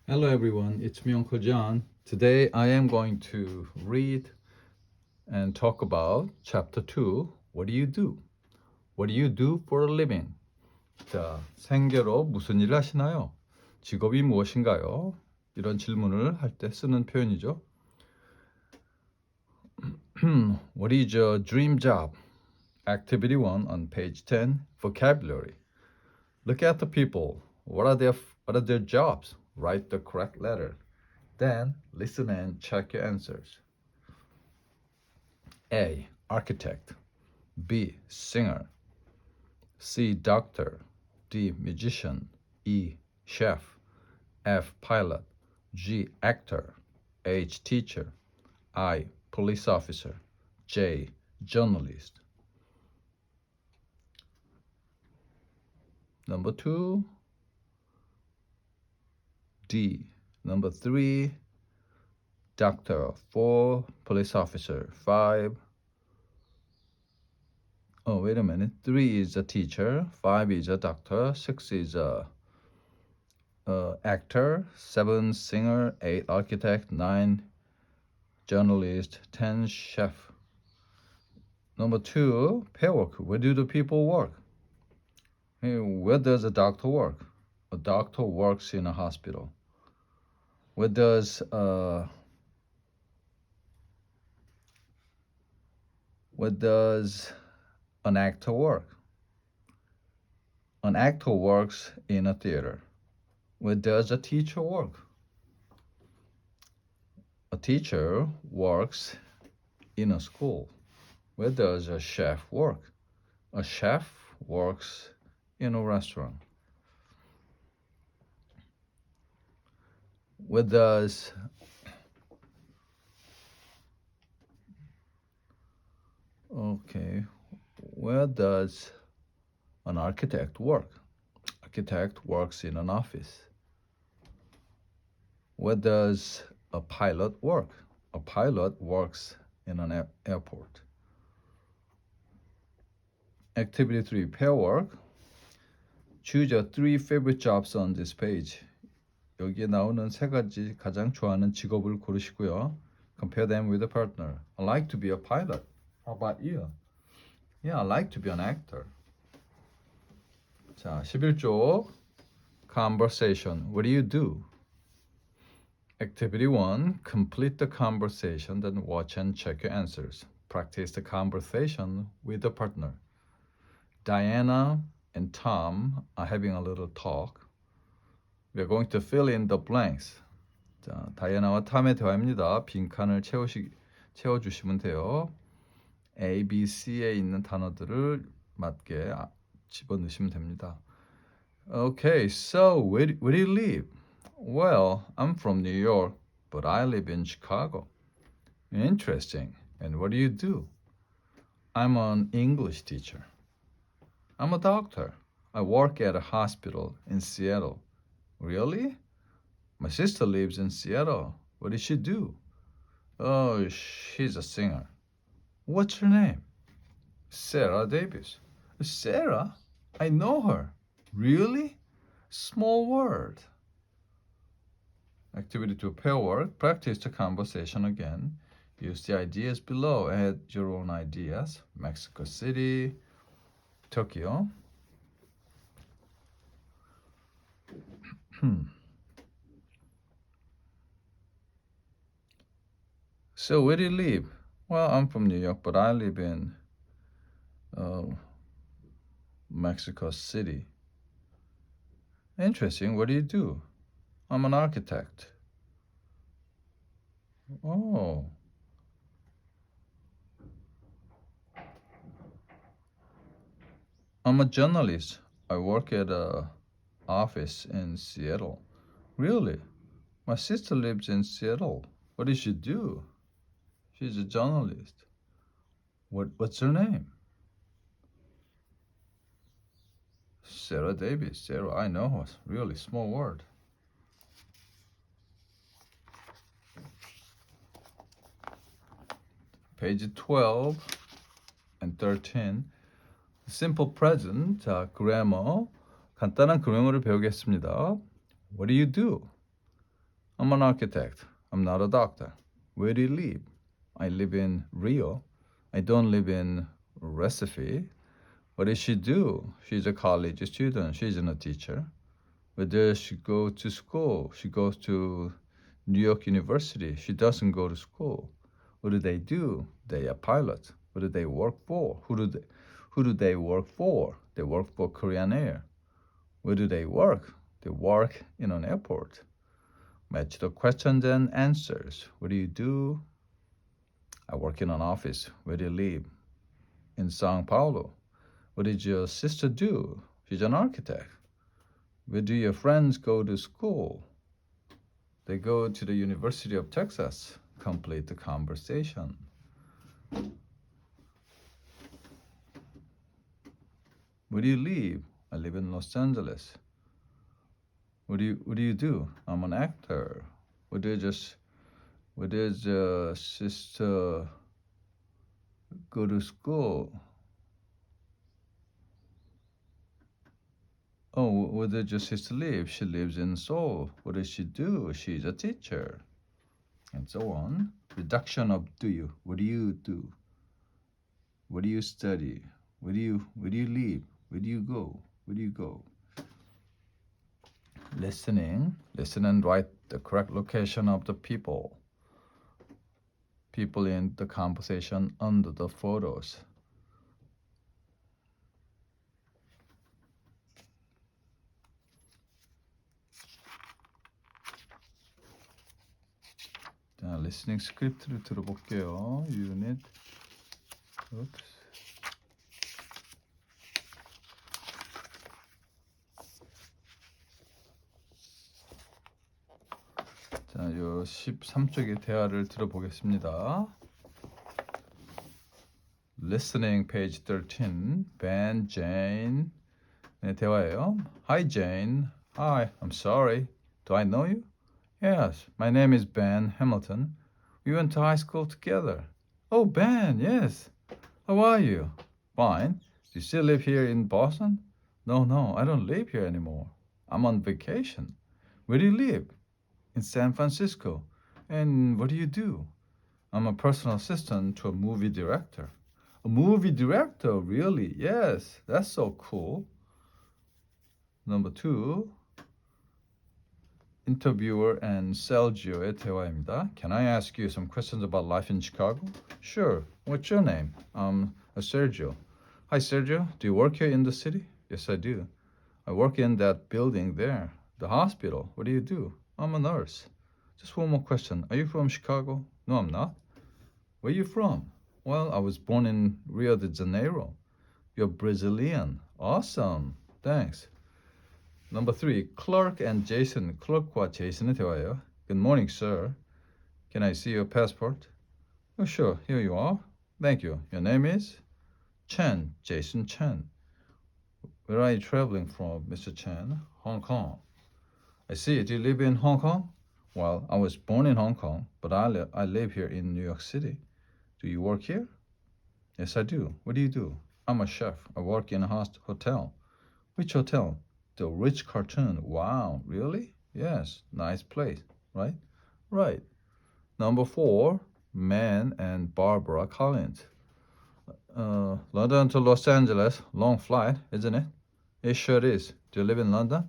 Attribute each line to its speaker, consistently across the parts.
Speaker 1: Hello everyone, it's me Uncle John. Today I am going to read and talk about chapter 2. What do you do? What do you do for a living? 자, 생계로 무슨 일을 하시나요? 직업이 무엇인가요? 이런 질문을 할 때 쓰는 표현이죠. What is your dream job? Activity 1 on page 10, vocabulary. Look at the people. What are their jobs? Write the correct letter. Then listen and check your answers. A. Architect. B. Singer. C. Doctor. D. Musician. E. Chef. F. Pilot. G. Actor. H. Teacher. I. Police officer. J. Journalist. Number 2. D. Number 3. Doctor. 4. Police officer. 5. Oh, wait a minute. 3 is a teacher. 5 is a doctor. 6 is a actor. 7 singer. 8 architect. 9 journalist. 10 chef. Number 2, pairwork. Where do the people work? Hey, where does a doctor work? A doctor works in a hospital. Where does an actor work? An actor works in a theater. Where does a teacher work? A teacher works in a school. Where does a chef work? A chef works in a restaurant. Where does an architect work? Architect works in an office. Where does a pilot work? A pilot works in an airport. Activity 3, pair work. Choose your 3 favorite jobs on this page. 여기에 나오는 3가지 가장 좋아하는 직업을 고르시고요. Compare them with a partner. I like to be a pilot. How about you? Yeah, I like to be an actor. 자, 11쪽. Conversation. What do you do? Activity 1. Complete the conversation, then watch and check your answers. Practice the conversation with a partner. Diana and Tom are having a little talk. We are going to fill in the blanks. 자, 다이애나와 탐의 대화입니다. 빈칸을 채워주시면 돼요. A, B, C에 있는 단어들을 맞게 집어넣으시면 됩니다. Okay, so where do you live? Well, I'm from New York, but I live in Chicago. Interesting. And what do you do? I'm an English teacher. I'm a doctor. I work at a hospital in Seattle. Really? My sister lives in Seattle. What does she do? Oh, she's a singer. What's her name? Sarah Davis. Sarah? I know her. Really? Small world. Activity 2, pair work. Practice the conversation again. Use the ideas below. Add your own ideas. Mexico City, Tokyo. So where do you live? Well, I'm from New York, but I live in Mexico City. Interesting. What do you do? I'm an architect. Oh. I'm a journalist. I work at a office in Seattle. Really? My sister lives in Seattle. What does she do? She's a journalist. What's her name? Sarah Davis. Sarah, I know her. Really small word. Page 12 and 13. Simple present. 자, grammar. 간단한 그래머를 배우겠습니다. What do you do? I'm an architect. I'm not a doctor. Where do you live? I live in Rio. I don't live in Recife. What does she do? She's a college student. She isn't a teacher. Where does she go to school? She goes to New York University. She doesn't go to school. What do? They are pilots. What do they work for? Who do they work for? They work for Korean Air. Where do they work? They work in an airport. Match the questions and answers. What do you do? I work in an office. Where do you live? In Sao Paulo. What did your sister do? She's an architect. Where do your friends go to school? They go to the University of Texas. Complete the conversation. Where do you live? I live in Los Angeles. What do you do? I'm an actor. Where does your sister go to school? Oh, where does your sister live? She lives in Seoul. What does she do? She's a teacher. And so on. Reduction of do you. What do you do? What do you study? Where do you live? Where do you go? Where do you go? Listening. Listen and write the correct location of the people. People in the conversation under the photos. 자, 리스닝 스크립트를 들어볼게요. 유닛. Oops. 자, 요 13쪽의 대화를 들어보겠습니다. Listening, page 13. Ben, Jane. 네, 대화예요. Hi, Jane. Hi, I'm sorry. Do I know you? Yes, my name is Ben Hamilton. We went to high school together. Oh, Ben, yes. How are you? Fine. Do you still live here in Boston? No, I don't live here anymore. I'm on vacation. Where do you live? In San Francisco. And what do you do? I'm a personal assistant to a movie director. A movie director? Really? Yes, that's so cool. Number 2. Interviewer and Sergio의 대화입니다. Can I ask you some questions about life in Chicago? Sure. What's your name? Sergio. Hi, Sergio. Do you work here in the city? Yes, I do. I work in that building there. The hospital. What do you do? I'm a nurse. Just one more question. Are you from Chicago? No, I'm not. Where are you from? Well, I was born in Rio de Janeiro. You're Brazilian. Awesome. Thanks. Number 3, Clark and Jason. Clark과 Jason의 대화예요. Good morning, sir. Can I see your passport? Oh, sure. Here you are. Thank you. Your name is? Chen. Jason Chen. Where are you traveling from, Mr. Chen? Hong Kong. I see. Do you live in Hong Kong? Well, I was born in Hong Kong, but I live here in New York City. Do you work here? Yes, I do. What do you do? I'm a chef. I work in a hotel. Which hotel? The Rich Cartoon. Wow, really? Yes, nice place, right? Right. Number 4, Man and Barbara Collins. London to Los Angeles, long flight, isn't it? It sure is. Do you live in London?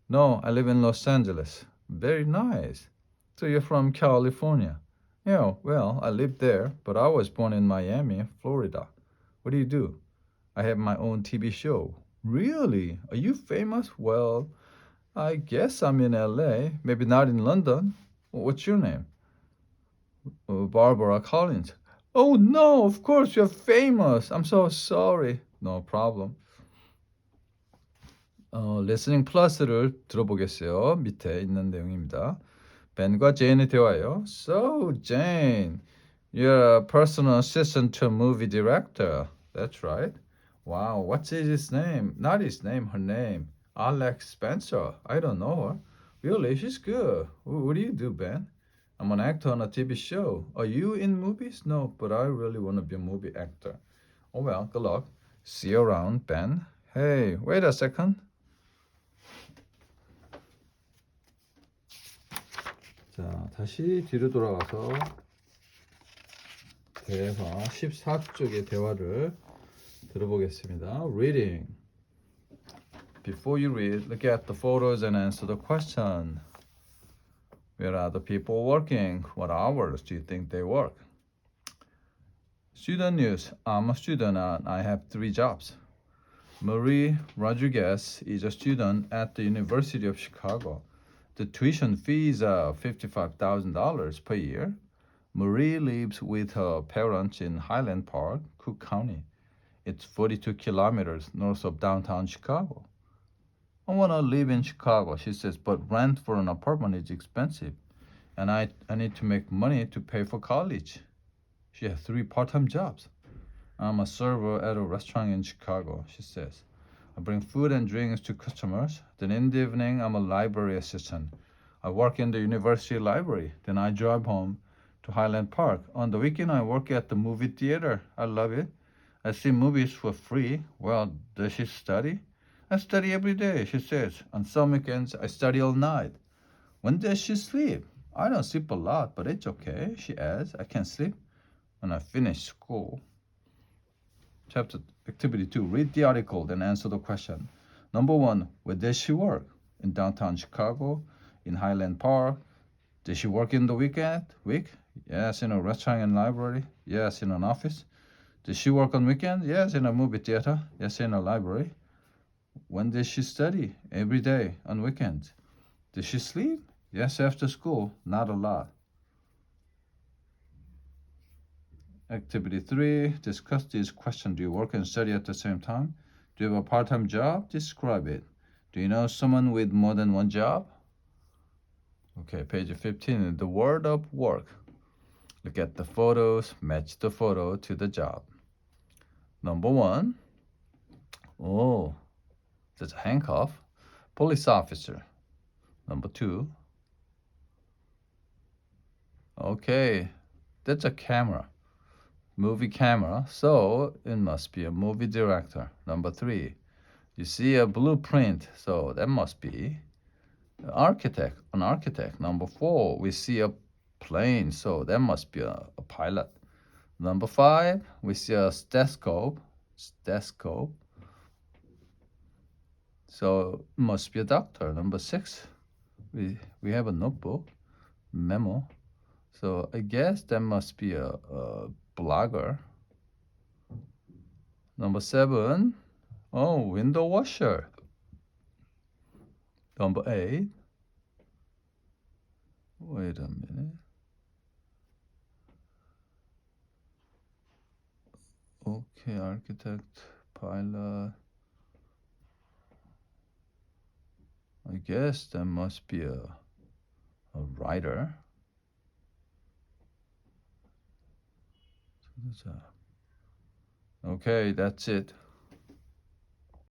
Speaker 1: No, I live in Los Angeles. Very nice. So you're from California? Yeah, well, I live there, but I was born in Miami, Florida. What do you do? I have my own TV show. Really? Are you famous? Well, I guess I'm in LA, maybe not in London. What's your name? Barbara Collins. Oh no, of course you're famous. I'm so sorry. No problem. 리스닝 플러스를 들어보겠어요. 밑에 있는 내용입니다. 벤과 제인의 대화예요. So, Jane, you're a personal assistant to a movie director. That's right. Wow, what's his name? Not his name, her name. Alex Spencer. I don't know her. Really, she's good. What do you do, Ben? I'm an actor on a TV show. Are you in movies? No, but I really want to be a movie actor. Oh well, good luck. See you around, Ben. Hey, wait a second. 자, 다시 뒤로 돌아가서 대화 14쪽의 대화를 들어보겠습니다. Reading. Before you read, look at the photos and answer the question. Where are the people working? What hours do you think they work? Student news. I'm a student and I have 3 jobs. Marie Rodriguez is a student at the University of Chicago. The tuition fees are $55,000 per year. Marie lives with her parents in Highland Park, Cook County. It's 42 kilometers north of downtown Chicago. I want to live in Chicago, she says, but rent for an apartment is expensive, and I need to make money to pay for college. She has 3 part-time jobs. I'm a server at a restaurant in Chicago, she says. I bring food and drinks to customers. Then in the evening, I'm a library assistant. I work in the university library. Then I drive home to Highland Park. On the weekend, I work at the movie theater. I love it. I see movies for free. Well, does she study? I study every day, she says. On some weekends, I study all night. When does she sleep? I don't sleep a lot, but it's okay, she adds. I can sleep when I finish school. Chapter Activity 2. Read the article, then answer the question. Number 1. Where does she work? In downtown Chicago? In Highland Park? Does she work in the week? Yes, in a restaurant and library. Yes, in an office. Does she work on weekends? Yes, in a movie theater. Yes, in a library. When does she study? Every day, on weekends. Does she sleep? Yes, after school. Not a lot. Activity 3. Discuss this question. Do you work and study at the same time? Do you have a part-time job? Describe it. Do you know someone with more than one job? Okay, page 15. The word of work. Look at the photos. Match the photo to the job. Number 1. Oh, that's a handcuff. Police officer. Number 2. Okay, that's a camera. Movie camera, so it must be a movie director. Number 3. You see a blueprint, so that must be an architect. Number 4. We see a plane, so that must be a pilot. Number 5. We see a stethoscope, so it must be a doctor. Number 6. We have a notebook, memo, so I guess that must be a blogger. Number 7. Oh, window washer. Number 8. Wait a minute. Okay, architect, pilot. I guess that must be a writer. Okay, that's it.